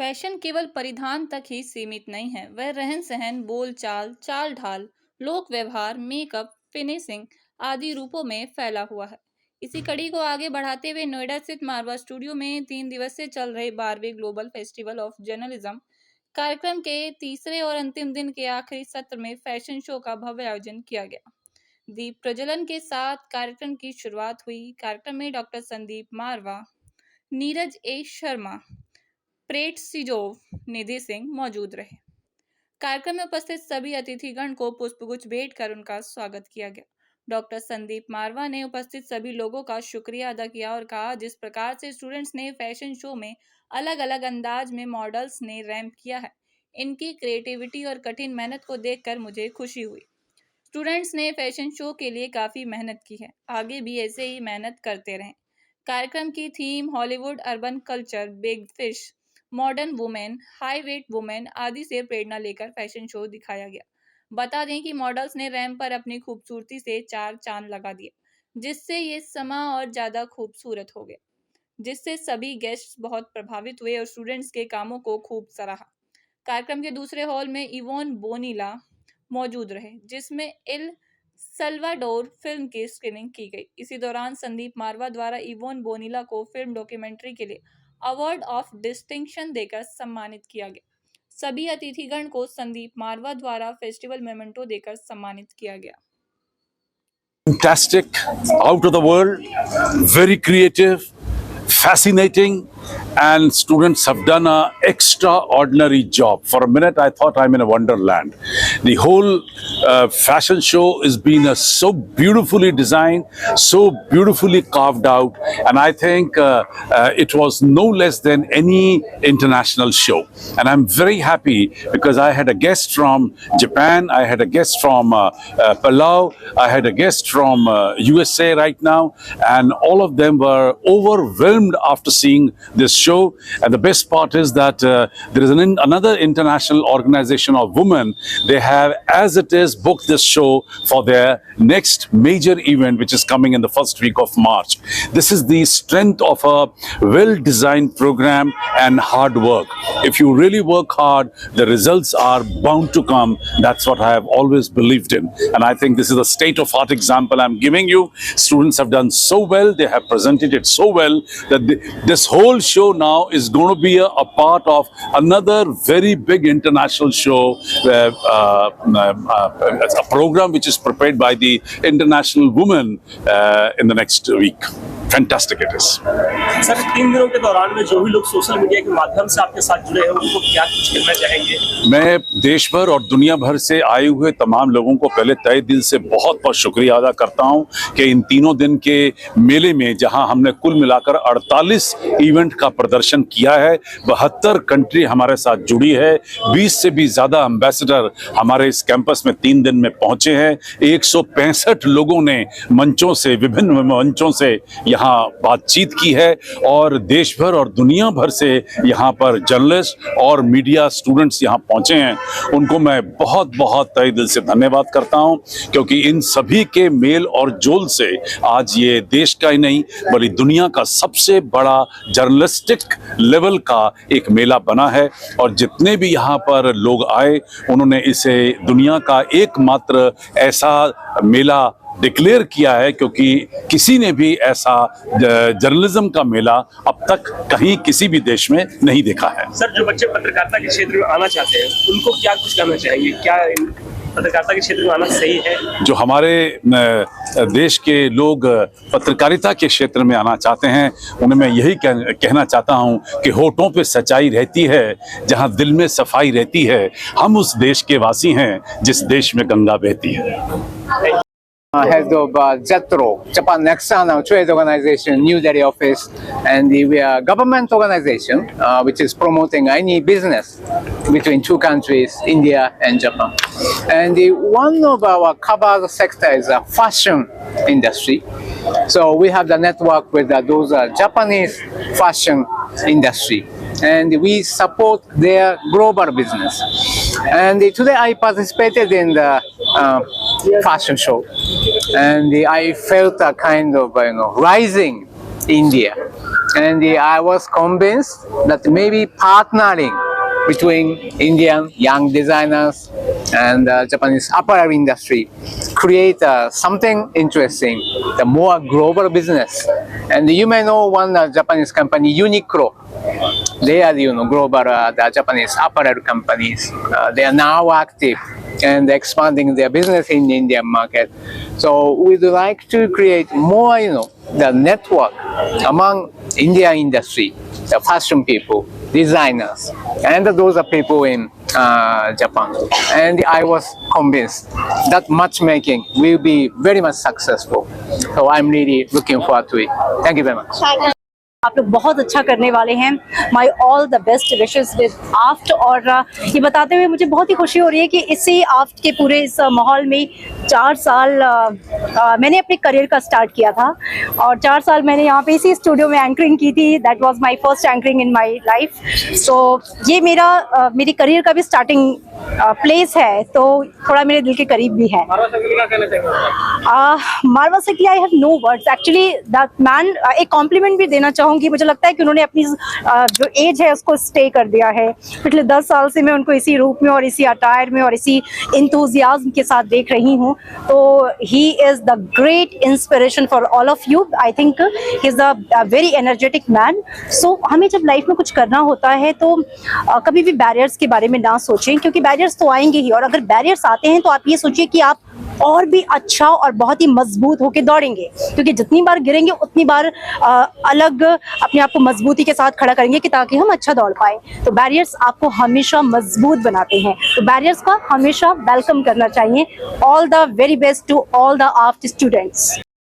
Fashion केवल परिधान तक ही सीमित नहीं है, वह रहन-सहन, बोलचाल, चाल-ढाल, लोक व्यवहार, मेकअप, फिनिशिंग आदि रूपों में फैला हुआ है। इसी कड़ी को आगे बढ़ाते हुए नोएडा स्थित मारवा स्टूडियो में 3 दिवसीय चल रहे 12वें ग्लोबल फेस्टिवल ऑफ जर्नलिज्म कार्यक्रम के तीसरे और अंतिम दिन के आखिरी सत्र में फैशन शो का भव्य आयोजन किया गया। दीप प्रज्वलन के साथ कार्यक्रम की शुरुआत हुई। कार्यक्रम में डॉक्टर संदीप मारवा, नीरज ए शर्मा, प्रेट सिजोव, निधि सिंह मौजूद रहे। कार्यक्रम में उपस्थित सभी अतिथिगण को पुष्पगुच्छ भेंट कर उनका स्वागत किया गया। डॉक्टर संदीप मारवा ने उपस्थित सभी लोगों का शुक्रिया अदा किया और कहा, जिस प्रकार से स्टूडेंट्स ने फैशन शो में अलग अलग अंदाज में मॉडल्स ने रैंप किया है, इनकी क्रिएटिविटी और कठिन मेहनत को देखकर मुझे खुशी हुई। स्टूडेंट्स ने फैशन शो के लिए काफ़ी मेहनत की है, आगे भी ऐसे ही मेहनत करते रहें। कार्यक्रम की theme Hollywood, urban culture, big fish, modern women, high wait women आदि से प्रेरणा लेकर फैशन शो दिखाया गया। बता दें कि मॉडल्स ने रैंप पर अपनी खूबसूरती से 4 चांद लगा दिए, जिससे ये समा और ज़्यादा खूबसूरत हो गया, जिससे सभी गेस्ट्स बहुत प्रभावित हुए और स्टूडेंट्स के कामों को खूब सराहा। कार्यक्रम के दूसरे हॉल में इवोन बोनीला मौजूद रहे, जिसमें इल सल्वाडोर फिल्म की स्क्रीनिंग की गई। इसी दौरान संदीप मारवा द्वारा इवोन बोनीला को फिल्म डॉक्यूमेंट्री के लिए अवार्ड ऑफ डिस्टिंक्शन देकर सम्मानित किया गया। सभी अतिथिगण को संदीप मारवा द्वारा फेस्टिवल मेमेंटो देकर सम्मानित किया गया। Fantastic, out of the world, very creative, fascinating, and students have done an extraordinary job. For a minute I thought I'm in a wonderland. The whole fashion show has been so beautifully designed, so beautifully carved out, and I think it was no less than any international show. And I'm very happy because I had a guest from Japan, I had a guest from Palau, I had a guest from USA right now, and all of them were overwhelmed after seeing this show. And the best part is that there is another international organization of women. They have, as it is, booked this show for their next major event, which is coming in the first week of March. This is the strength of a well-designed program and hard work. If you really work hard, the results are bound to come. That's what I have always believed in. And I think this is a state-of-art example I'm giving you. Students have done so well. They have presented it so well that this whole show now is going to be a part of another very big international show, a program which is prepared by the International Women in the next week. Fantastic it is. Sir, 3 दिनों के दौरान में जो भी लोग social media के माध्यम से आपके साथ जुड़े हैं, उनको क्या कुछ कहना चाहेंगे? मैं देश भर और दुनिया भर से आए हुए तमाम लोगों को पहले तहे दिल से बहुत बहुत शुक्रिया अदा करता हूं कि इन तीनों दिन के मेले में जहां हमने कुल मिलाकर 48 इवेंट का प्रदर्शन किया है, 72 कंट्री हमारे साथ जुड़ी है, 20 से भी ज़्यादा एम्बेसडर हमारे इस कैंपस में 3 दिन में पहुंचे हैं, 165 लोगों ने मंचों से, विभिन्न मंचों से यहाँ बातचीत की है और देश भर और दुनिया भर से यहाँ पर जर्नलिस्ट और मीडिया स्टूडेंट्स यहाँ पहुँचे हैं। उनको मैं बहुत बहुत तहे दिल से धन्यवाद करता हूँ, क्योंकि इन सभी के मेल और जोल से आज ये देश का ही नहीं बल्कि दुनिया का सबसे बड़ा जर्नलिस्टिक लेवल का एक मेला बना है। और जितने भी यहाँ पर लोग आए, उन्होंने इसे दुनिया का एकमात्र ऐसा मेला डिक्लेयर किया है, क्योंकि किसी ने भी ऐसा जर्नलिज्म का मेला अब तक कहीं किसी भी देश में नहीं देखा है। सर, जो बच्चे पत्रकारिता के क्षेत्र में आना चाहते हैं, उनको क्या कुछ करना चाहेंगे? क्या पत्रकारिता के क्षेत्र में आना सही है? जो हमारे देश के लोग पत्रकारिता के क्षेत्र में आना चाहते हैं, उन्हें मैं यही कहना चाहता हूं कि होठों पे सच्चाई रहती है, जहां दिल में सफाई रहती है। हम उस देश के वासी हैं जिस देश में गंगा बहती है। Head of JETRO, Japan External Trade Organization, New Delhi office, and we are a government organization which is promoting any business between two countries, India and Japan. And one of our covered sector is the fashion industry. So we have the network with those Japanese fashion industry, and we support their global business. And today I participated in the fashion show, and I felt a kind of rising India. and I was convinced that maybe partnering between Indian young designers and Japanese apparel industry create something interesting, the more global business. And you may know one Japanese company, Uniqlo. They are, global the Japanese apparel companies. They are now active and expanding their business in the Indian market. So we'd like to create more, the network among Indian industry, the fashion people, designers, and those are people in Japan. And I was convinced that matchmaking will be very much successful. So I'm really looking forward to it. Thank you very much. आप लोग बहुत अच्छा करने वाले हैं। My all the best wishes with AAFT. और ये बताते हुए मुझे बहुत ही खुशी हो रही है कि इसी आफ्ट के पूरे इस माहौल में 4 साल मैंने अपने करियर का स्टार्ट किया था और 4 साल मैंने यहाँ पे इसी स्टूडियो में एंकरिंग की थी। That was my first anchoring in my life. So ये मेरी करियर का भी स्टार्टिंग प्लेस है, तो थोड़ा मेरे दिल के करीब भी है। मारवा सकली, I have no words actually. That man, एक कॉम्प्लीमेंट भी देना चाहूँगी। मुझे लगता है कि उन्होंने अपनी जो एज है उसको स्टे कर दिया है। पिछले 10 साल से मैं उनको इसी रूप में और इसी अटायर में और इसी इंथुजियाज्म के साथ देख रही हूँ। तो he is the great inspiration for all of you. I think he is a very energetic man. So हमें जब लाइफ में कुछ करना होता है तो कभी भी बैरियर्स के बारे में ना सोचें, क्योंकि बैरियर्स तो आएंगे ही। और अगर बैरियर्स आते हैं तो आप ये सोचिए कि आप और भी अच्छा और बहुत ही मजबूत होकर दौड़ेंगे, क्योंकि जितनी बार गिरेंगे उतनी बार अलग अपने आप को मजबूती के साथ खड़ा करेंगे कि ताकि हम अच्छा दौड़ पाए। तो बैरियर्स आपको हमेशा मजबूत बनाते हैं, तो बैरियर्स का हमेशा वेलकम करना चाहिए। All the very best to all the AAFT students.